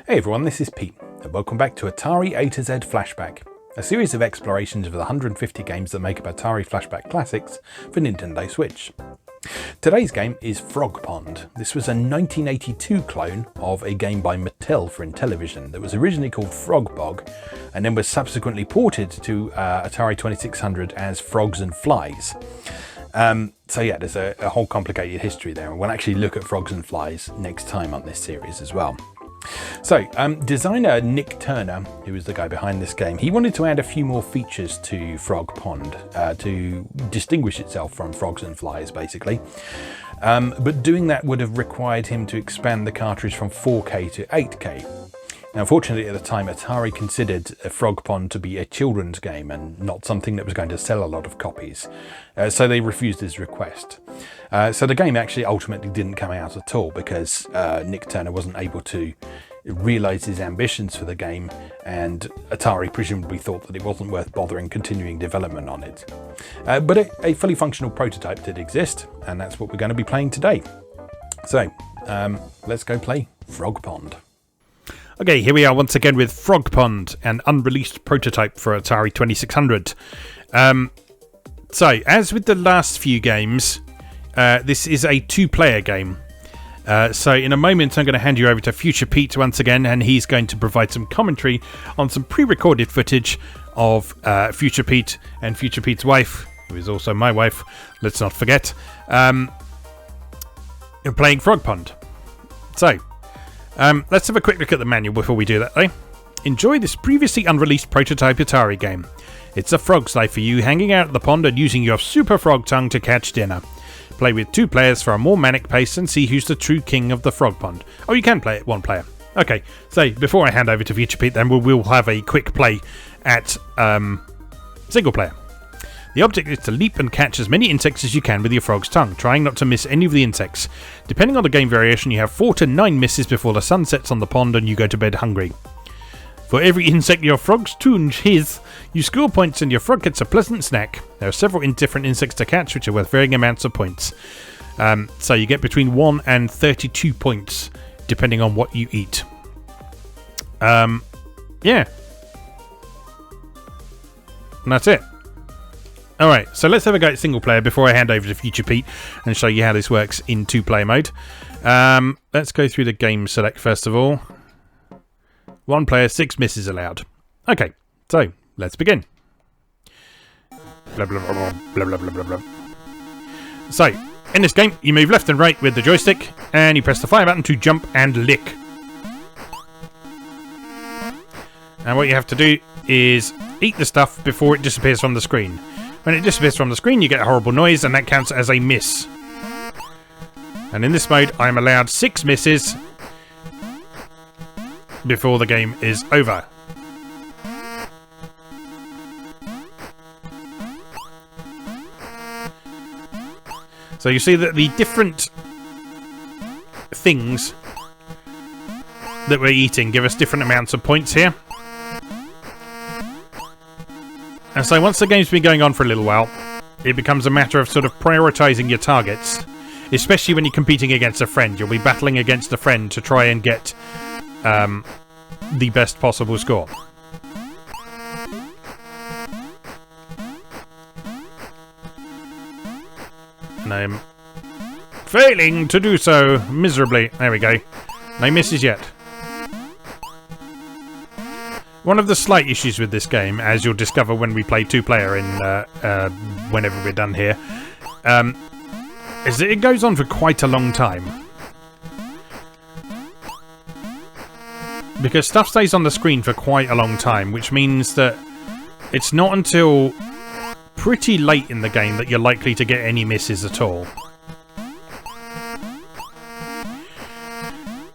Hey everyone, this is Pete, and welcome back to Atari A to Z Flashback, a series of explorations of the 150 games that make up Atari Flashback Classics for Nintendo Switch. Today's game is Frog Pond. This was a 1982 clone of a game by Mattel for Intellivision that was originally called Frog Bog, and then was subsequently ported to Atari 2600 as Frogs and Flies. So yeah, there's a whole complicated history there, and we'll actually look at Frogs and Flies next time on this series as well. So, designer Nick Turner, who was the guy behind this game, he wanted to add a few more features to Frog Pond to distinguish itself from Frogs and Flies, basically. But doing that would have required him to expand the cartridge from 4K to 8K. Now, unfortunately, at the time, Atari considered Frog Pond to be a children's game and not something that was going to sell a lot of copies. So they refused his request. So the game actually ultimately didn't come out at all because Nick Turner wasn't able to realise his ambitions for the game, and Atari presumably thought that it wasn't worth bothering continuing development on it. But a fully functional prototype did exist, and that's what we're going to be playing today. So let's go play Frog Pond. Okay, here we are once again with Frog Pond, an unreleased prototype for Atari 2600. So, as with the last few games, this is a two-player game. So in a moment I'm going to hand you over to Future Pete once again, and he's going to provide some commentary on some pre-recorded footage of Future Pete and Future Pete's wife, who is also my wife, let's not forget, playing Frog Pond. So, let's have a quick look at the manual before we do that though. Enjoy this previously unreleased prototype Atari game. It's a frog's life for you, hanging out at the pond and using your super frog tongue to catch dinner. Play with two players for a more manic pace and see who's the true king of the frog pond. Oh, you can play it one player. Okay, so before I hand over to Future Pete then, we'll have a quick play at single player. The object is to leap and catch as many insects as you can with your frog's tongue, trying not to miss any of the insects. Depending on the game variation, you have 4 to 9 misses before the sun sets on the pond and you go to bed hungry. For every insect your frog's tongue hits, you score points and your frog gets a pleasant snack. There are several different insects to catch, which are worth varying amounts of points. So you get between 1 and 32 points, depending on what you eat. Yeah. And that's it. Alright, so let's have a go at single player before I hand over to Future Pete and show you how this works in two-player mode. Let's go through the game select first of all. 1 player, 6 misses allowed. Okay, so let's begin. Blah, blah, blah, blah, blah, blah, blah, blah. So, in this game, you move left and right with the joystick, and you press the fire button to jump and lick. And what you have to do is eat the stuff before it disappears from the screen. When it disappears from the screen, you get a horrible noise, and that counts as a miss. And in this mode, I'm allowed 6 misses before the game is over. So you see that the different things that we're eating give us different amounts of points here. And so once the game's been going on for a little while, it becomes a matter of sort of prioritising your targets, especially when you're competing against a friend. You'll be battling against a friend to try and get the best possible score. And I'm failing to do so miserably. There we go. No misses yet. One of the slight issues with this game, as you'll discover when we play two-player in whenever we're done here, is that it goes on for quite a long time. Because stuff stays on the screen for quite a long time, which means that it's not until pretty late in the game that you're likely to get any misses at all.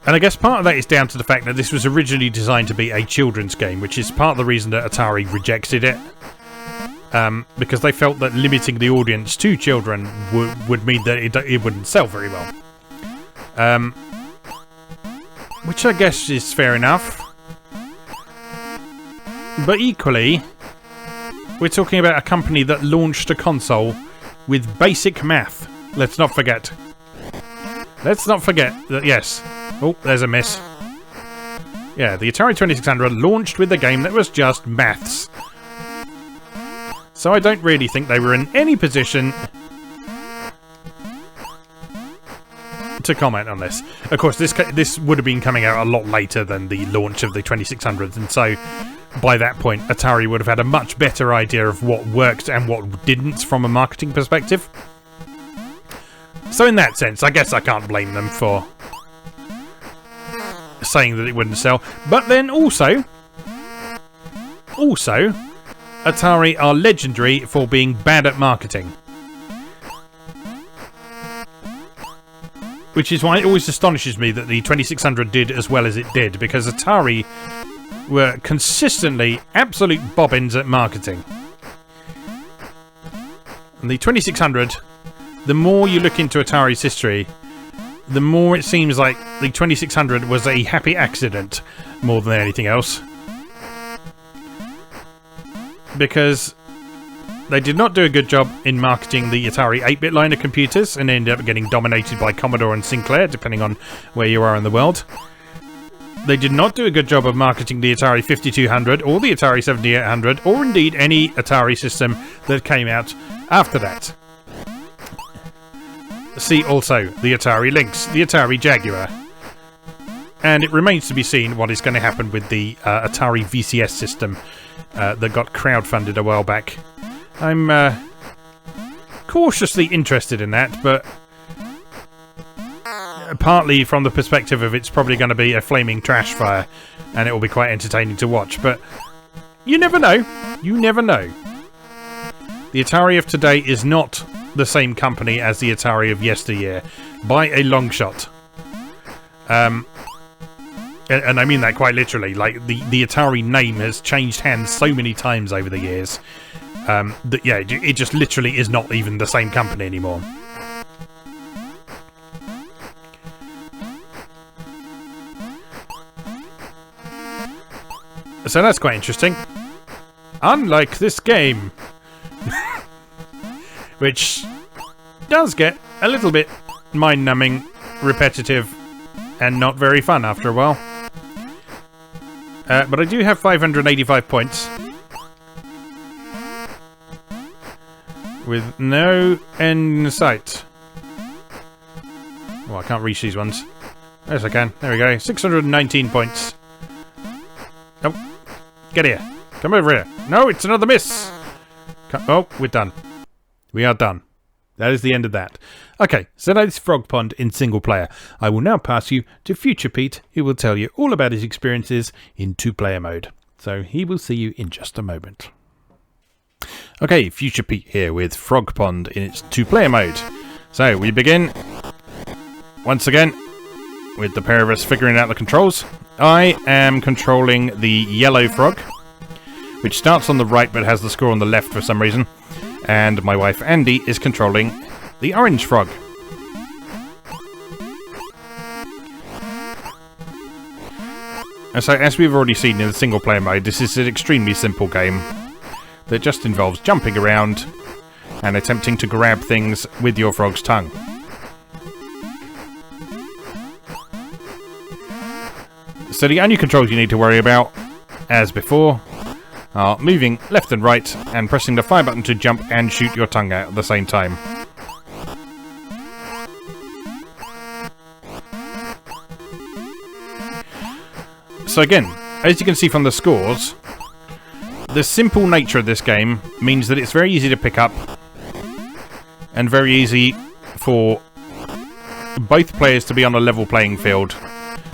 And I guess part of that is down to the fact that this was originally designed to be a children's game, which is part of the reason that Atari rejected it. Because they felt that limiting the audience to children would mean that it wouldn't sell very well. Which I guess is fair enough. But equally, we're talking about a company that launched a console with basic math. Let's not forget. let's not forget that, yes. Oh, there's a miss. Yeah, the Atari 2600 launched with a game that was just maths. So I don't really think they were in any position to comment on this. Of course, this would have been coming out a lot later than the launch of the 2600s, and so by that point, Atari would have had a much better idea of what worked and what didn't from a marketing perspective. So in that sense, I guess I can't blame them for saying that it wouldn't sell. But then also, Atari are legendary for being bad at marketing. Which is why it always astonishes me that the 2600 did as well as it did, because Atari were consistently absolute bobbins at marketing. And the 2600, the more you look into Atari's history, the more it seems like the 2600 was a happy accident more than anything else. Because they did not do a good job in marketing the Atari 8-bit line of computers and ended up getting dominated by Commodore and Sinclair, depending on where you are in the world. They did not do a good job of marketing the Atari 5200 or the Atari 7800 or indeed any Atari system that came out after that. See also the Atari Lynx, the Atari Jaguar. And it remains to be seen what is going to happen with the Atari VCS system that got crowdfunded a while back. I'm cautiously interested in that, but partly from the perspective of it's probably going to be a flaming trash fire and it will be quite entertaining to watch, but you never know. You never know. The Atari of today is not the same company as the Atari of yesteryear by a long shot. And I mean that quite literally. Like the Atari name has changed hands so many times over the years that yeah, it just literally is not even the same company anymore. So that's quite interesting. Unlike this game, which does get a little bit mind-numbing, repetitive, and not very fun after a while. But I do have 585 points. With no end in sight. Oh, I can't reach these ones. Yes, I can. There we go. 619 points. Nope. Get here. Come over here. No, it's another miss. Oh, we're done. We are done. That is the end of that. Okay, so that is Frog Pond in single player. I will now pass you to Future Pete, who will tell you all about his experiences in two-player mode. So he will see you in just a moment. Okay, Future Pete here with Frog Pond in its two-player mode. So we begin, once again, with the pair of us figuring out the controls. I am controlling the yellow frog, which starts on the right but has the score on the left for some reason. And my wife Andy is controlling the orange frog. And so, as we've already seen in the single player mode, this is an extremely simple game that just involves jumping around and attempting to grab things with your frog's tongue. So the only controls you need to worry about, as before, are moving left and right and pressing the fire button to jump and shoot your tongue out at the same time. So again, as you can see from the scores, the simple nature of this game means that it's very easy to pick up and very easy for both players to be on a level playing field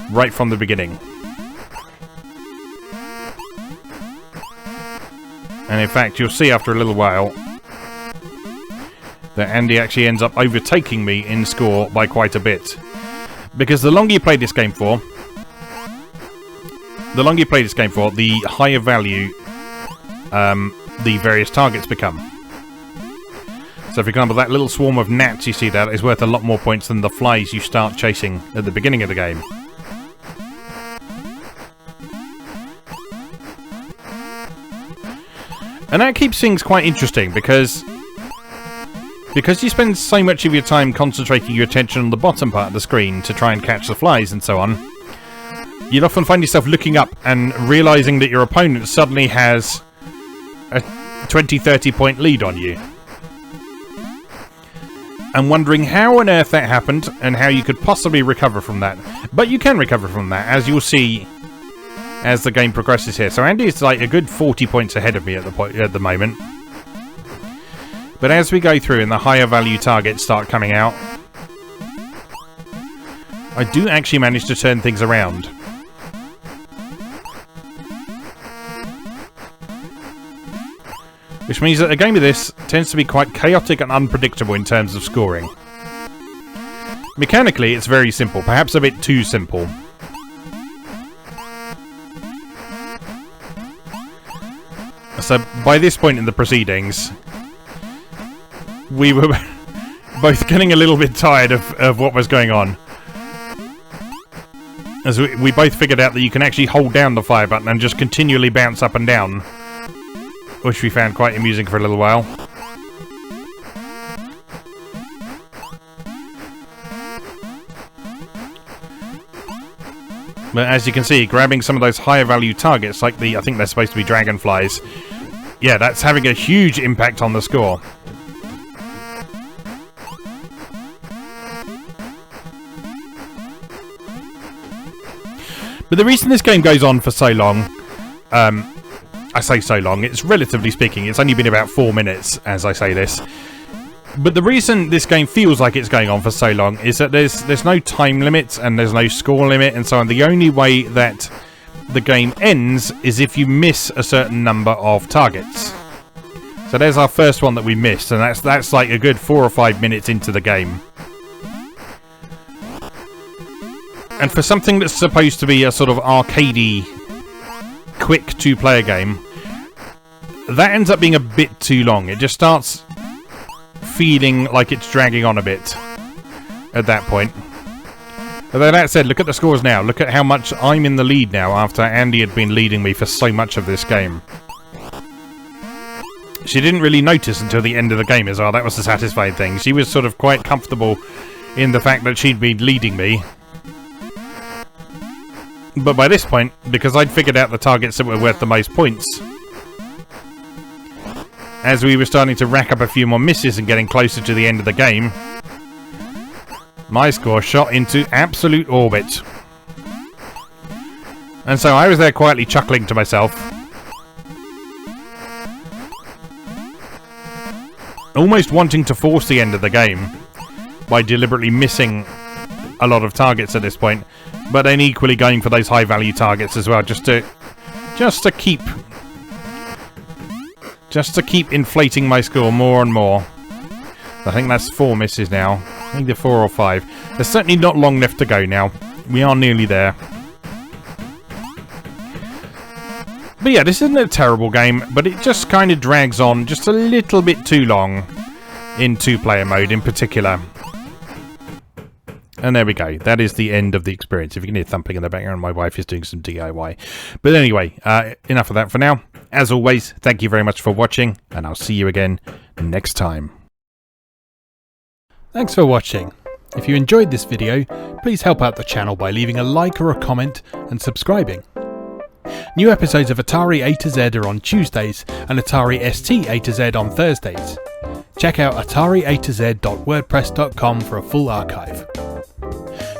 right from the beginning. And in fact, you'll see after a little while that Andy actually ends up overtaking me in score by quite a bit. Because the longer you play this game for, the higher value the various targets become. So for example, that little swarm of gnats you see there is worth a lot more points than the flies you start chasing at the beginning of the game. And that keeps things quite interesting because because you spend so much of your time concentrating your attention on the bottom part of the screen to try and catch the flies and so on, you'll often find yourself looking up and realising that your opponent suddenly has a 20-30 point lead on you. And wondering how on earth that happened and how you could possibly recover from that. But you can recover from that, as you'll see as the game progresses here. So Andy is like a good 40 points ahead of me at the moment. But as we go through and the higher value targets start coming out, I do actually manage to turn things around. Which means that a game of this tends to be quite chaotic and unpredictable in terms of scoring. Mechanically, it's very simple, perhaps a bit too simple. So by this point in the proceedings, we were both getting a little bit tired of what was going on. As we both figured out that you can actually hold down the fire button and just continually bounce up and down, which we found quite amusing for a little while. But as you can see, grabbing some of those higher value targets, like I think they're supposed to be dragonflies, yeah, that's having a huge impact on the score. But the reason this game goes on for so long, I say so long, it's relatively speaking, it's only been about 4 minutes as I say this. But the reason this game feels like it's going on for so long is that there's no time limit and there's no score limit and so on. The only way that the game ends is if you miss a certain number of targets. So there's our first one that we missed, and that's like a good 4 or 5 minutes into the game. And for something that's supposed to be a sort of arcadey, quick two-player game, that ends up being a bit too long. It just starts feeling like it's dragging on a bit at that point. Although that said, look at the scores now. Look at how much I'm in the lead now after Andy had been leading me for so much of this game. She didn't really notice until the end of the game as well. That was the satisfying thing. She was sort of quite comfortable in the fact that she'd been leading me. But by this point, because I'd figured out the targets that were worth the most points, as we were starting to rack up a few more misses and getting closer to the end of the game, my score shot into absolute orbit. And so I was there quietly chuckling to myself, almost wanting to force the end of the game by deliberately missing a lot of targets at this point, but then equally going for those high value targets as well, just to keep inflating my score more and more. I think that's 4 misses now. I think they're 4 or 5. There's certainly not long left to go now. We are nearly there. But yeah, this isn't a terrible game, but it just kind of drags on just a little bit too long in two-player mode in particular. And there we go. That is the end of the experience. If you can hear thumping in the background, my wife is doing some DIY. But anyway, enough of that for now. As always, thank you very much for watching, and I'll see you again next time. Thanks for watching. If you enjoyed this video, please help out the channel by leaving a like or a comment and subscribing. New episodes of Atari A to Z are on Tuesdays and Atari ST A to Z on Thursdays. Check out atariatoz.wordpress.com for a full archive.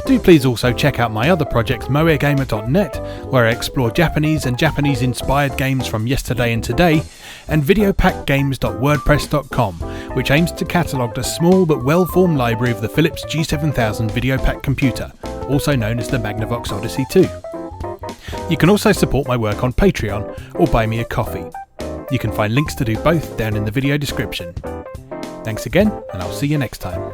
Do please also check out my other projects moegamer.net, where I explore Japanese and Japanese-inspired games from yesterday and today, and videopackgames.wordpress.com, which aims to catalogue the small but well-formed library of the Philips G7000 Videopack computer, also known as the Magnavox Odyssey 2. You can also support my work on Patreon or buy me a coffee. You can find links to do both down in the video description. Thanks again, and I'll see you next time.